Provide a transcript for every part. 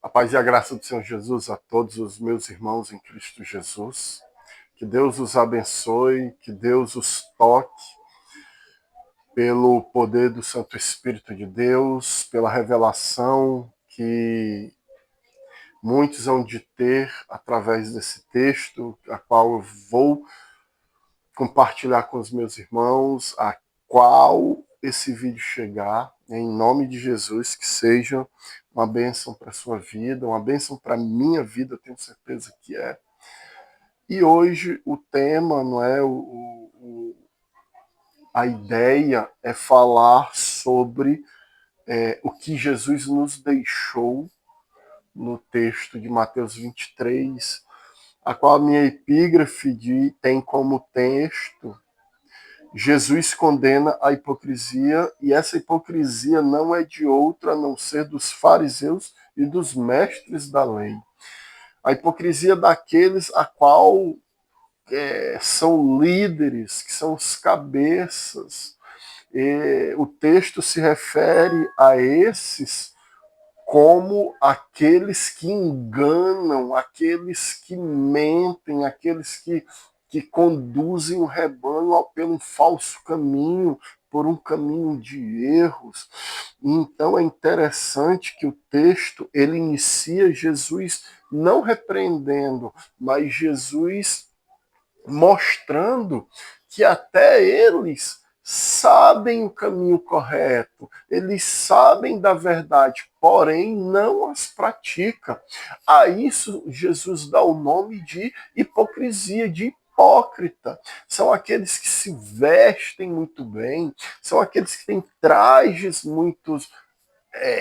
A paz e a graça do Senhor Jesus a todos os meus irmãos em Cristo Jesus. Que Deus os abençoe, que Deus os toque pelo poder do Santo Espírito de Deus, pela revelação que muitos hão de ter através desse texto, a qual eu vou compartilhar com os meus irmãos, a qual esse vídeo chegar, em nome de Jesus, que seja uma bênção para a sua vida, uma bênção para a minha vida, eu tenho certeza que é. E hoje o tema, não é, a ideia é falar sobre o que Jesus nos deixou no texto de Mateus 23, a qual a minha epígrafe tem como texto: Jesus condena a hipocrisia, e essa hipocrisia não é de outra a não ser dos fariseus e dos mestres da lei. A hipocrisia daqueles a qual são líderes, que são os cabeças. E o texto se refere a esses como aqueles que enganam, aqueles que mentem, aqueles que conduzem o rebanho pelo falso caminho, por um caminho de erros. Então é interessante que o texto ele inicia Jesus não repreendendo, mas Jesus mostrando que até eles sabem o caminho correto, eles sabem da verdade, porém não as praticam. A isso Jesus dá o nome de hipocrisia, de hipócrita. São aqueles que se vestem muito bem, são aqueles que têm trajes muito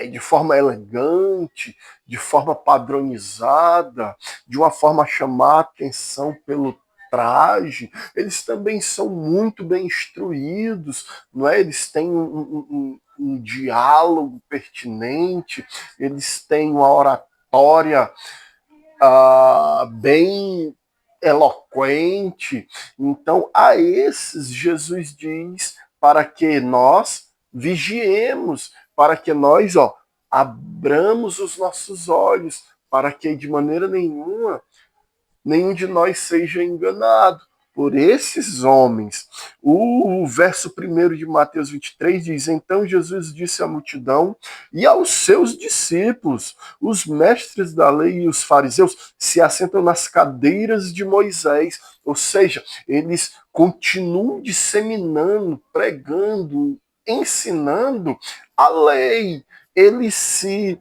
de forma elegante, de forma padronizada, de uma forma a chamar a atenção pelo traje. Eles também são muito bem instruídos, não é? Eles têm um diálogo pertinente, eles têm uma oratória bem eloquente. Então, a esses Jesus diz para que nós vigiemos, para que nós abramos os nossos olhos, para que de maneira nenhuma nenhum de nós seja enganado por esses homens. O verso 1 de Mateus 23 diz: Então Jesus disse à multidão e aos seus discípulos: os mestres da lei e os fariseus se assentam nas cadeiras de Moisés. Ou seja, eles continuam disseminando, pregando, ensinando a lei. Eles se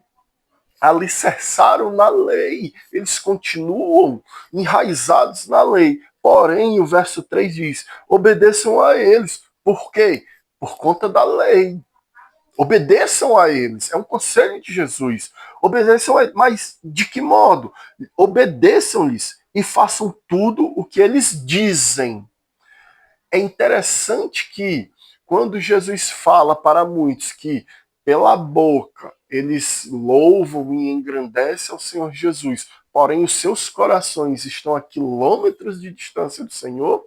alicerçaram na lei, eles continuam enraizados na lei. Porém, o verso 3 diz: obedeçam a eles. Por quê? Por conta da lei. Obedeçam a eles. É um conselho de Jesus. Obedeçam a eles. Mas de que modo? Obedeçam-lhes e façam tudo o que eles dizem. É interessante que, quando Jesus fala para muitos que pela boca eles louvam e engrandecem ao Senhor Jesus, porém os seus corações estão a quilômetros de distância do Senhor,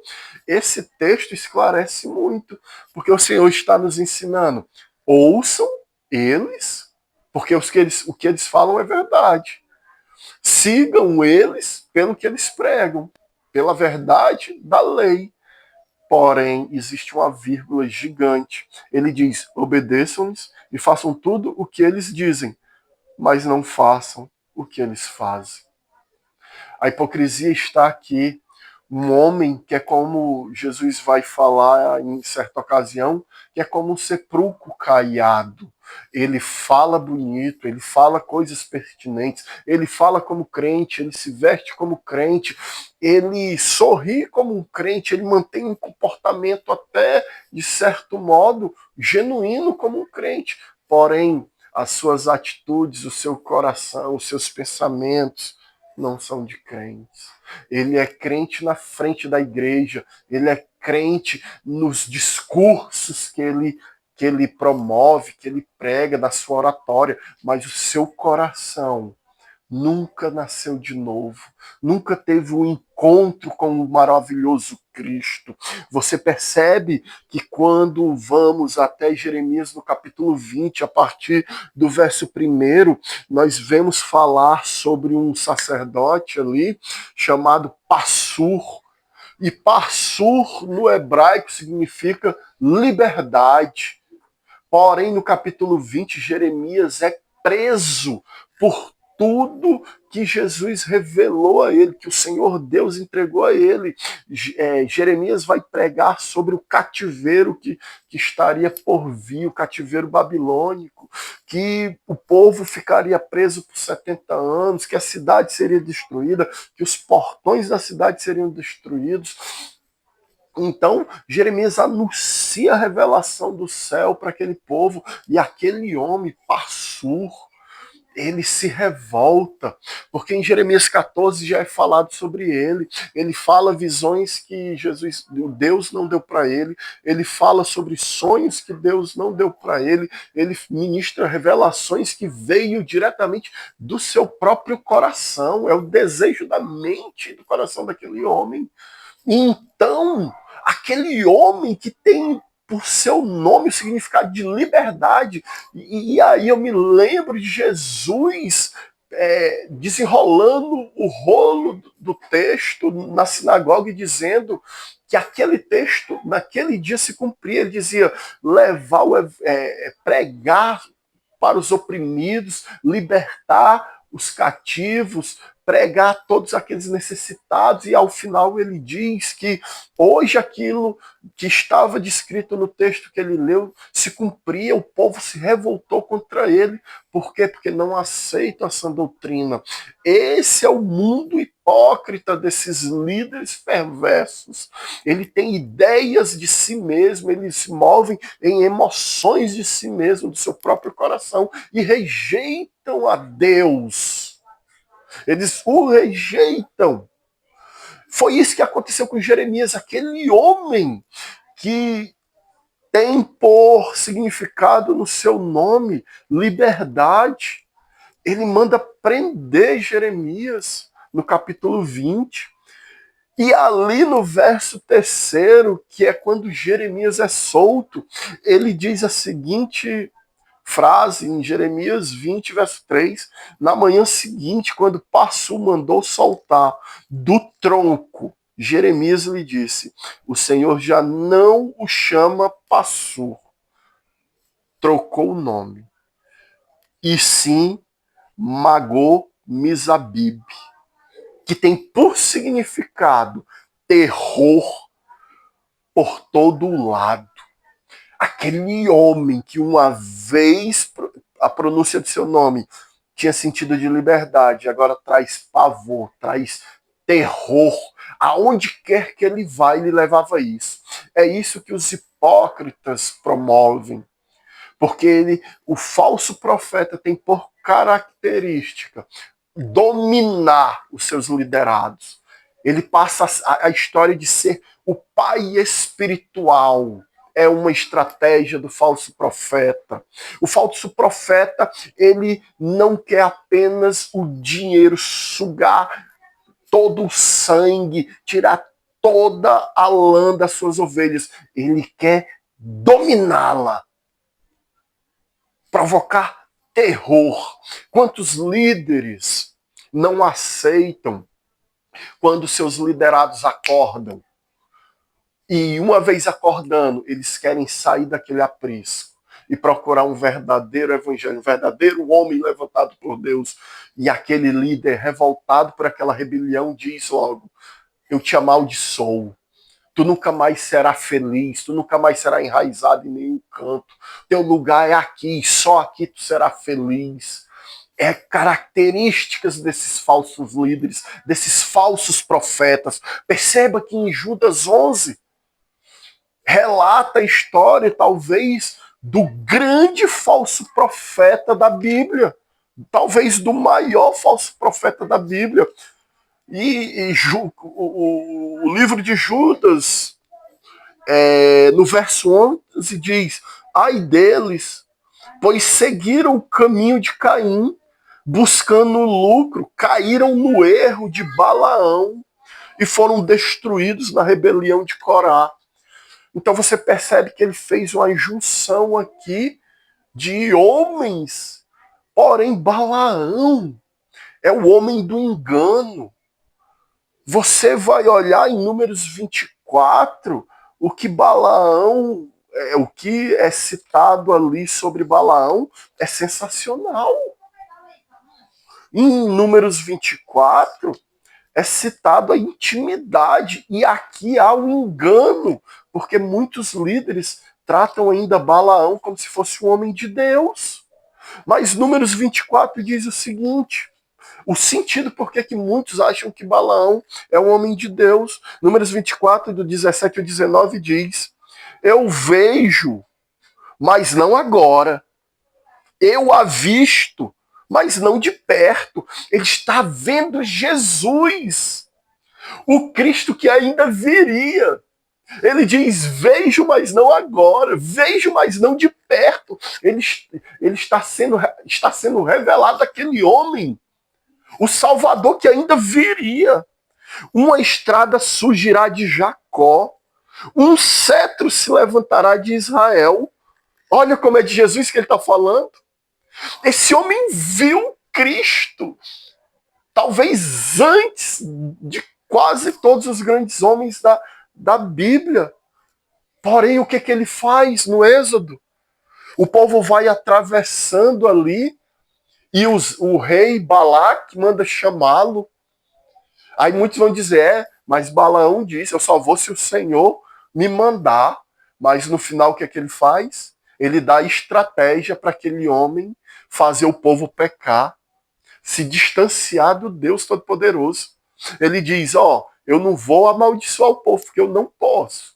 esse texto esclarece muito, porque o Senhor está nos ensinando: ouçam eles, porque o que eles falam é verdade. Sigam eles pelo que eles pregam, pela verdade da lei. Porém, existe uma vírgula gigante. Ele diz: obedeçam-lhes e façam tudo o que eles dizem, mas não façam o que eles fazem. A hipocrisia está aqui. Um homem que é como Jesus vai falar em certa ocasião, que é como um sepulcro caiado. Ele fala bonito, ele fala coisas pertinentes, ele fala como crente, ele se veste como crente, ele sorri como um crente, ele mantém um comportamento até, de certo modo, genuíno como um crente. Porém, as suas atitudes, o seu coração, os seus pensamentos não são de crentes. Ele é crente na frente da igreja, ele é crente nos discursos que ele promove, que ele prega da sua oratória, mas o seu coração nunca nasceu de novo, nunca teve um encontro com o maravilhoso Cristo. Você percebe que quando vamos até Jeremias no capítulo 20, a partir do verso 1, nós vemos falar sobre um sacerdote ali chamado Passur. E Passur no hebraico significa liberdade. Porém, no capítulo 20, Jeremias é preso por tudo que Jesus revelou a ele, que o Senhor Deus entregou a ele. Jeremias vai pregar sobre o cativeiro que estaria por vir, o cativeiro babilônico, que o povo ficaria preso por 70 anos, que a cidade seria destruída, que os portões da cidade seriam destruídos. Então, Jeremias anuncia a revelação do céu para aquele povo, e aquele homem, Passur, ele se revolta, porque em Jeremias 14 já é falado sobre ele. Ele fala visões que Deus não deu para ele fala sobre sonhos que Deus não deu para ele ministra revelações que veio diretamente do seu próprio coração, é o desejo da mente e do coração daquele homem. Então, aquele homem que tem por seu nome o significado de liberdade, e aí eu me lembro de Jesus desenrolando o rolo do texto na sinagoga e dizendo que aquele texto, naquele dia, se cumpria. Ele dizia: pregar para os oprimidos, libertar os cativos, pregar a todos aqueles necessitados, e ao final ele diz que hoje aquilo que estava descrito no texto que ele leu se cumpria, o povo se revoltou contra ele. Por quê? Porque não aceitam essa doutrina. Esse é o mundo hipócrita desses líderes perversos. Ele tem ideias de si mesmo, eles se movem em emoções de si mesmo, do seu próprio coração, e rejeitam a Deus. Eles o rejeitam. Foi isso que aconteceu com Jeremias, aquele homem que tem por significado no seu nome liberdade. Ele manda prender Jeremias no capítulo 20. E ali no verso 3, que é quando Jeremias é solto, ele diz a seguinte frase em Jeremias 20, verso 3: na manhã seguinte, quando Passur mandou soltar do tronco, Jeremias lhe disse: o Senhor já não o chama Passur, trocou o nome, e sim Magor Mizabib, que tem por significado terror por todo lado. Aquele homem que uma vez a pronúncia de seu nome tinha sentido de liberdade, agora traz pavor, traz terror. Aonde quer que ele vai, ele levava isso. É isso que os hipócritas promovem. Porque o falso profeta tem por característica dominar os seus liderados. Ele passa a história de ser o pai espiritual. É uma estratégia do falso profeta. O falso profeta, ele não quer apenas o dinheiro, sugar todo o sangue, tirar toda a lã das suas ovelhas. Ele quer dominá-la, provocar terror. Quantos líderes não aceitam quando seus liderados acordam? E uma vez acordando, eles querem sair daquele aprisco e procurar um verdadeiro evangelho, um verdadeiro homem levantado por Deus. E aquele líder revoltado por aquela rebelião diz logo: eu te amaldiçoo. Tu nunca mais será feliz, tu nunca mais será enraizado em nenhum canto. Teu lugar é aqui, só aqui tu será feliz. É características desses falsos líderes, desses falsos profetas. Perceba que em Judas 11 relata a história, talvez, do grande falso profeta da Bíblia, talvez do maior falso profeta da Bíblia. O livro de Judas, no verso 11, diz: ai deles, pois seguiram o caminho de Caim, buscando lucro, caíram no erro de Balaão e foram destruídos na rebelião de Corá. Então você percebe que ele fez uma junção aqui de homens, porém Balaão é o homem do engano. Você vai olhar em Números 24, o que Balaão, o que é citado ali sobre Balaão é sensacional. Em Números 24 é citado a intimidade, e aqui há o engano, porque muitos líderes tratam ainda Balaão como se fosse um homem de Deus. Mas Números 24 diz o seguinte: o sentido por que muitos acham que Balaão é um homem de Deus. Números 24, do 17 ao 19, diz: eu vejo, mas não agora. Eu avisto, mas não de perto. Ele está vendo Jesus, o Cristo que ainda viria. Ele diz: vejo, mas não agora. Vejo, mas não de perto. Ele está sendo revelado aquele homem, o Salvador que ainda viria. Uma estrada surgirá de Jacó, um cetro se levantará de Israel. Olha como é de Jesus que ele está falando. Esse homem viu Cristo, talvez antes de quase todos os grandes homens da Bíblia. Porém, o que ele faz no Êxodo? O povo vai atravessando ali e o rei Balac manda chamá-lo. Aí muitos vão dizer, mas Balaão disse, eu só vou se o Senhor me mandar. Mas no final o que ele faz? Ele dá estratégia para aquele homem fazer o povo pecar, se distanciar do Deus Todo-Poderoso. Ele diz, eu não vou amaldiçoar o povo, porque eu não posso.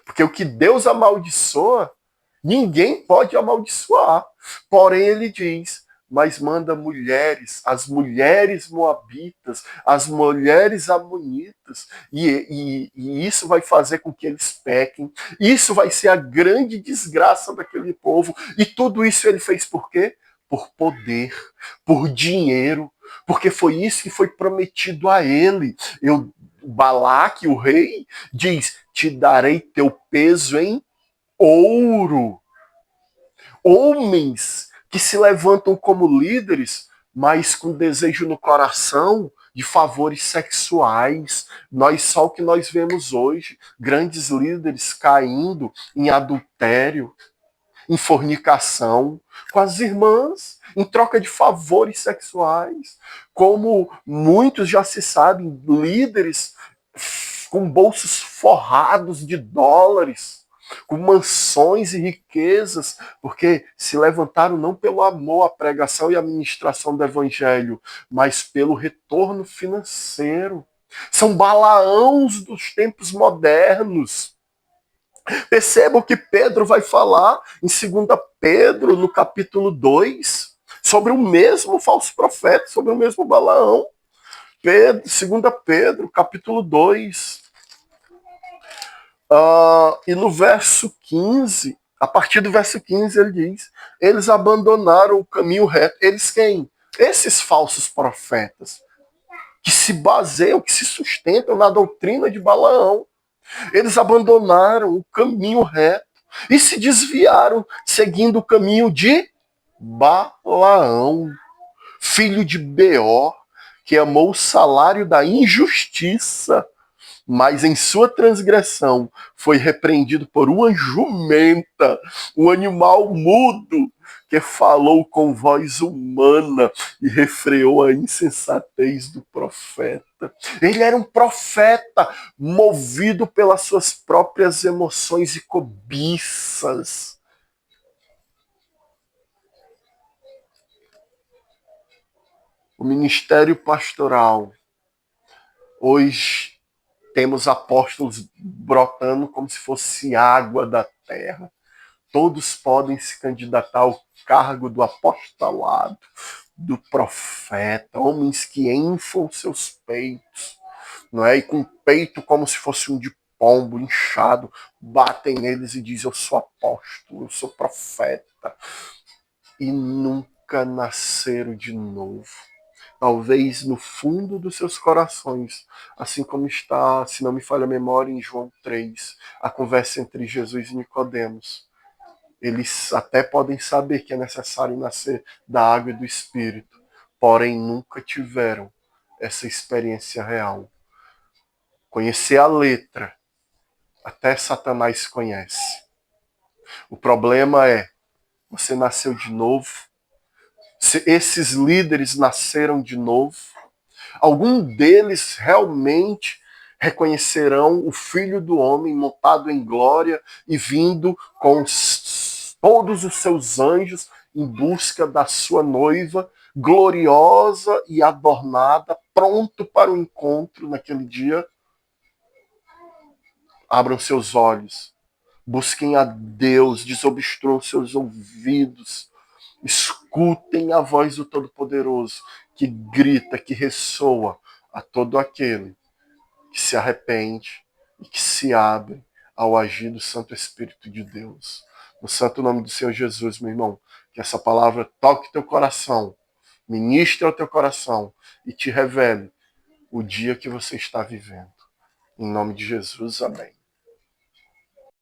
Porque o que Deus amaldiçoa, ninguém pode amaldiçoar. Porém, ele diz, mas manda mulheres, as mulheres moabitas, as mulheres amonitas, e isso vai fazer com que eles pequem. Isso vai ser a grande desgraça daquele povo. E tudo isso ele fez por quê? Por poder, por dinheiro, porque foi isso que foi prometido a ele. Balaque, o rei, diz: te darei teu peso em ouro. Homens que se levantam como líderes, mas com desejo no coração de favores sexuais. Só o que nós vemos hoje, grandes líderes caindo em adultério, em fornicação com as irmãs, em troca de favores sexuais. Como muitos já se sabem, líderes com bolsos forrados de dólares, com mansões e riquezas, porque se levantaram não pelo amor à pregação e à ministração do evangelho, mas pelo retorno financeiro. São Balaãos dos tempos modernos. Percebam que Pedro vai falar em 2 Pedro, no capítulo 2, sobre o mesmo falso profeta, sobre o mesmo Balaão. 2 Pedro, capítulo 2. E no verso 15, a partir do verso 15, ele diz: eles abandonaram o caminho reto. Eles quem? Esses falsos profetas, que se baseiam, que se sustentam na doutrina de Balaão. Eles abandonaram o caminho reto e se desviaram, seguindo o caminho de Balaão, filho de Beor, que amou o salário da injustiça, mas em sua transgressão foi repreendido por uma jumenta, um animal mudo, que falou com voz humana e refreou a insensatez do profeta. Ele era um profeta movido pelas suas próprias emoções e cobiças. O ministério pastoral, hoje temos apóstolos brotando como se fosse água da terra. Todos podem se candidatar ao cargo do apostolado, do profeta, homens que inflam seus peitos, não é? E com o peito como se fosse um de pombo inchado, batem neles e dizem: eu sou apóstolo, eu sou profeta. E não nunca nasceram de novo. Talvez no fundo dos seus corações, assim como está, se não me falha a memória, em João 3, a conversa entre Jesus e Nicodemos. Eles até podem saber que é necessário nascer da água e do Espírito, porém nunca tiveram essa experiência real. Conhecer a letra, até Satanás conhece. O problema é, você nasceu de novo, esses líderes nasceram de novo, algum deles realmente reconhecerão o Filho do Homem montado em glória e vindo com todos os seus anjos em busca da sua noiva, gloriosa e adornada, pronto para o encontro naquele dia. Abram seus olhos, busquem a Deus, desobstruam seus ouvidos, escutem a voz do Todo-Poderoso que grita, que ressoa a todo aquele que se arrepende e que se abre ao agir do Santo Espírito de Deus. No santo nome do Senhor Jesus, meu irmão, que essa palavra toque teu coração, ministre ao teu coração e te revele o dia que você está vivendo. Em nome de Jesus, amém.